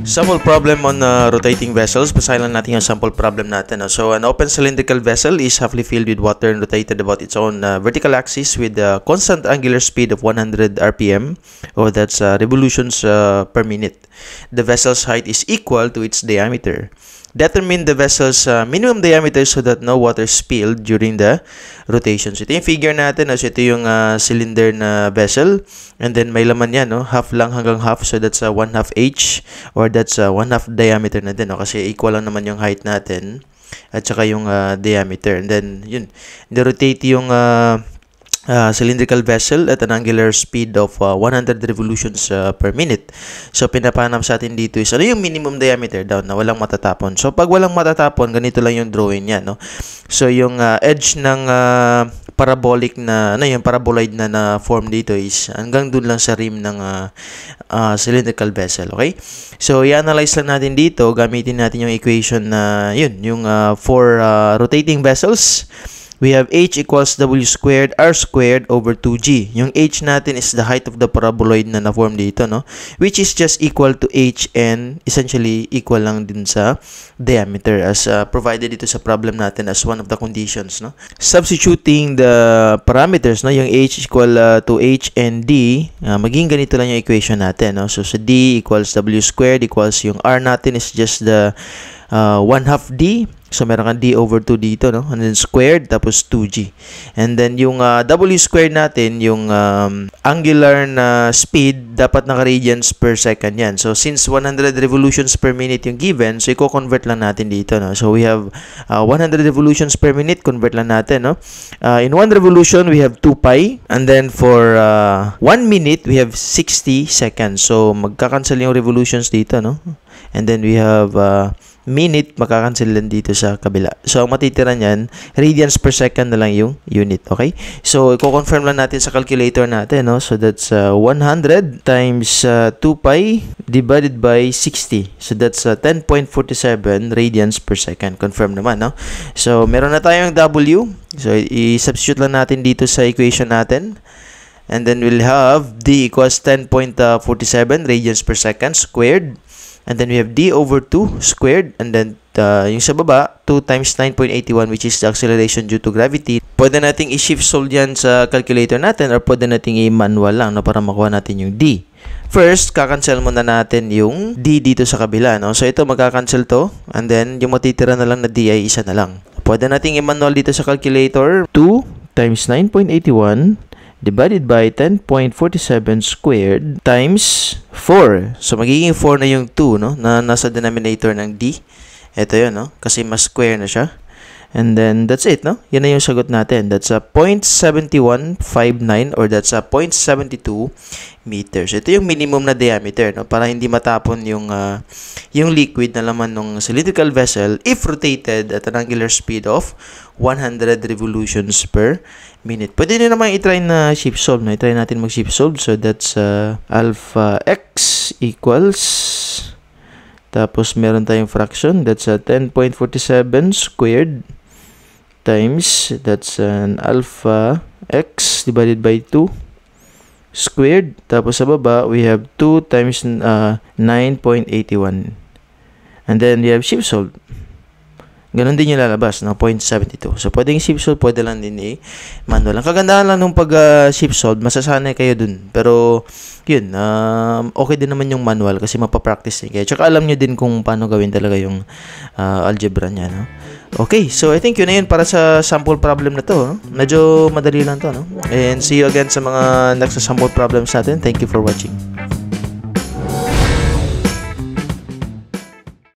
Sample problem on rotating vessels. Basahin lang natin yung sample problem natin. No? So, an open cylindrical vessel is halfly filled with water and rotated about its own vertical axis with a constant angular speed of 100 rpm, or that's revolutions per minute. The vessel's height is equal to its diameter. Determine the vessel's minimum diameter so that no water is spilled during the rotation. So, ito yung figure natin. No? So, ito yung cylinder na vessel. And then, may laman yan. No? Half lang hanggang half. So, that's 1/2 h. Or that's 1/2 diameter na din. No? Kasi equal lang naman yung height natin. At saka yung diameter. And then, yun. Rotate yung cylindrical vessel at an angular speed of 100 revolutions per minute. So, pinapanam sa atin dito is ano yung minimum diameter daw na walang matatapon. So, pag walang matatapon, ganito lang yung drawing niya, no? So, yung edge ng parabolic na, yung paraboloid na form dito is hanggang dun lang sa rim ng cylindrical vessel, okay? So, i-analyze lang natin dito. Gamitin natin yung equation na, yung for rotating vessels. We have h equals w squared r squared over 2g. Yung h natin is the height of the paraboloid na na-form dito, no? Which is just equal to h and essentially equal lang din sa diameter as provided dito sa problem natin as one of the conditions, no? Substituting the parameters, no? Yung h equal to h and d, maging ganito lang yung equation natin, no? So, sa d equals w squared equals yung r natin is just the 1/2 d. So, meron kang d over 2 dito, no? And then squared, tapos 2g. And then, yung w squared natin, yung angular na speed, dapat naka-radians per second yan. So, since 100 revolutions per minute yung given, so, i-convert lang natin dito, no? So, we have 100 revolutions per minute, convert lang natin, no? In 1 revolution, we have 2 pi. And then, for 1 minute, we have 60 seconds. So, magkakancel yung revolutions dito, no? And then, we have minute, makakancel lang dito sa kabila. So, ang matitira niyan, radians per second na lang yung unit, okay? So, i-confirm lang natin sa calculator natin, no? So, that's 100 times 2 pi divided by 60. So, that's 10.47 radians per second. Confirm naman, no? So, meron na tayong W. So, i-substitute lang natin dito sa equation natin. And then, we'll have D equals 10.47 radians per second squared. And then we have d over 2 squared. And then yung sa baba, 2 times 9.81 which is the acceleration due to gravity. Pwede nating i-shift solve yan sa calculator natin or pwede nating i-manual lang, no, para makuha natin yung d. First, kakancel muna natin yung d dito sa kabila, no? So ito, magkakancel to. And then yung matitira na lang na d ay isa na lang. Pwede nating i-manual dito sa calculator. 2 times 9.81 divided by 10.47 squared times 4. So, magiging 4 na yung 2, no? Na nasa denominator ng d. Ito yun, no? Kasi mas square na siya. And then, that's it, no? Yan na yung sagot natin. That's a 0.7159 or that's a 0.72 meters. Ito yung minimum na diameter, no? Para hindi matapon yung liquid na laman ng cylindrical vessel if rotated at an angular speed of 100 revolutions per minute. Pwede nyo naman i-try na shift solve, no? I-try natin mag-shift solve. So, that's alpha x equals... Tapos, meron tayong fraction. That's a 10.47 squared times, that's an alpha x divided by 2 squared. Tapos, sa baba, we have 2 times 9.81. And then, we have shift solve. Ganon din yung lalabas, no? 0.72. So, pwedeng shift solve, pwede lang din manual. Ang kagandahan lang nung pag-shift solve, masasanay kayo dun. Pero, yun, okay din naman yung manual kasi mapapractice din kayo. Tsaka alam nyo din kung paano gawin talaga yung algebra niya, no? Okay, so I think yun na yun para sa sample problem na to, no? Medyo madali lang to, no? And see you again sa mga next sample problems natin. Thank you for watching.